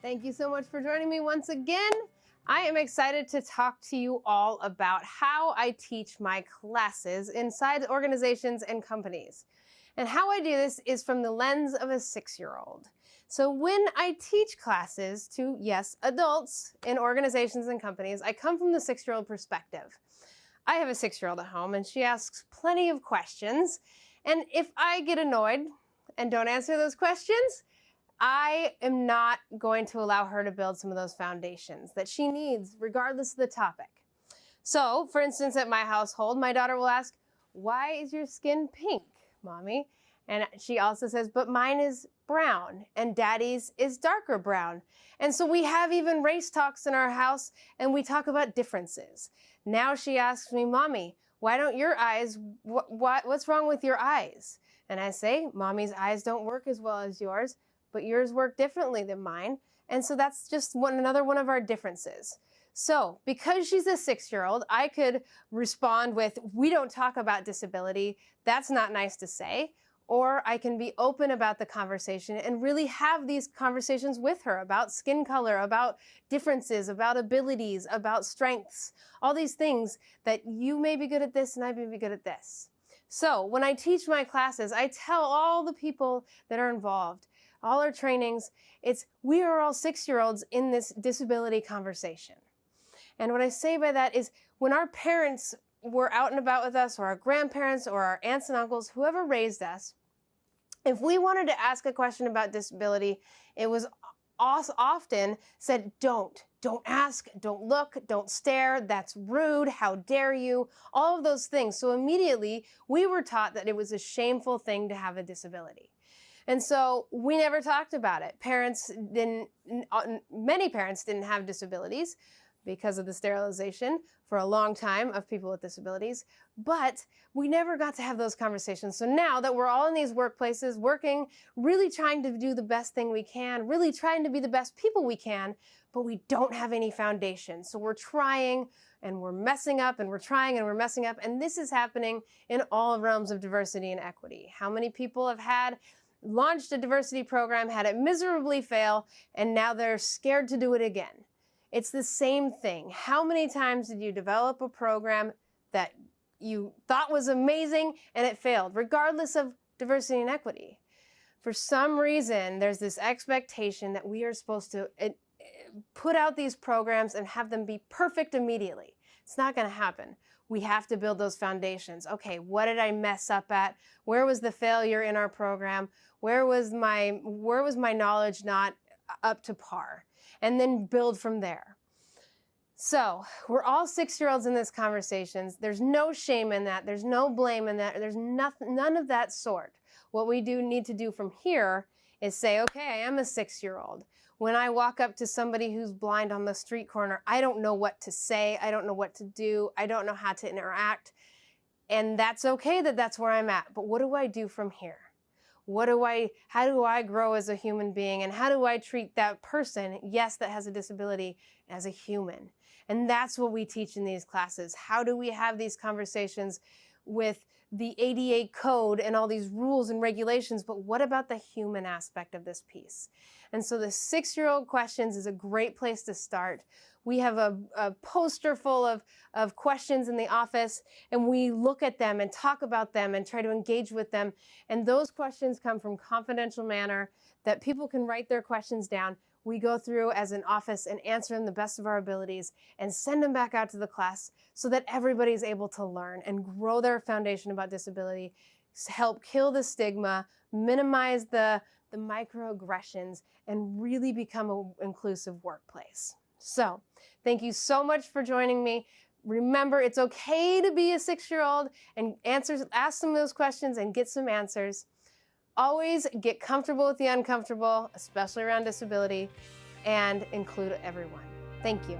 Thank you so much for joining me once again. I am excited to talk to you all about how I teach my classes inside organizations and companies. And how I do this is from the lens of a 6-year-old. So when I teach classes to, yes, adults in organizations and companies, I come from the 6-year-old perspective. I have a 6-year-old at home and she asks plenty of questions. And if I get annoyed and don't answer those questions, I am not going to allow her to build some of those foundations that she needs, regardless of the topic. So, for instance, at my household, my daughter will ask, "Why is your skin pink, Mommy?" And she also says, "But mine is brown and Daddy's is darker brown." And so we have even race talks in our house and we talk about differences. Now she asks me, "Mommy, why don't your eyes, what's wrong with your eyes?" And I say, "Mommy's eyes don't work as well as yours, but yours work differently than mine." And so that's just another one of our differences. So because she's a 6-year-old, I could respond with, "We don't talk about disability. That's not nice to say." Or I can be open about the conversation and really have these conversations with her about skin color, about differences, about abilities, about strengths, all these things that you may be good at this and I may be good at this. So when I teach my classes, I tell all the people that are involved, all our trainings, we are all 6-year-olds in this disability conversation. And what I say by that is when our parents were out and about with us, or our grandparents, or our aunts and uncles, whoever raised us, if we wanted to ask a question about disability, it was often said, don't ask, don't look, don't stare, that's rude, how dare you, all of those things. So immediately we were taught that it was a shameful thing to have a disability. And so we never talked about it. Many parents didn't have disabilities because of the sterilization for a long time of people with disabilities, but we never got to have those conversations. So now that we're all in these workplaces working, really trying to do the best thing we can, really trying to be the best people we can, but we don't have any foundation. So we're trying and we're messing up and we're trying and we're messing up. And this is happening in all realms of diversity and equity. How many people have launched a diversity program, had it miserably fail, and now they're scared to do it again? It's the same thing. How many times did you develop a program that you thought was amazing and it failed, regardless of diversity and equity? For some reason, there's this expectation that we are supposed to put out these programs and have them be perfect immediately. It's not going to happen. We have to build those foundations. Okay, what did I mess up at? Where was the failure in our program? Where was my knowledge not up to par? And then build from there. So we're all 6-year-olds in this conversation. There's no shame in that. There's no blame in that. There's none of that sort. What we need to do from here is say, okay, I am a 6-year-old. When I walk up to somebody who's blind on the street corner, I don't know what to say. I don't know what to do. I don't know how to interact. And that's okay that that's where I'm at. But what do I do from here? How do I grow as a human being? And how do I treat that person, yes, that has a disability, as a human? And that's what we teach in these classes. How do we have these conversations with the ADA code and all these rules and regulations, but what about the human aspect of this piece? And so the 6-year-old questions is a great place to start. We have a poster full of questions in the office, and we look at them and talk about them and try to engage with them. And those questions come from confidential manner that people can write their questions down. We go through as an office and answer them the best of our abilities and send them back out to the class so that everybody's able to learn and grow their foundation about disability, help kill the stigma, minimize the microaggressions, and really become an inclusive workplace. So thank you so much for joining me. Remember, it's okay to be a 6-year-old and ask some of those questions and get some answers. Always get comfortable with the uncomfortable, especially around disability, and include everyone. Thank you.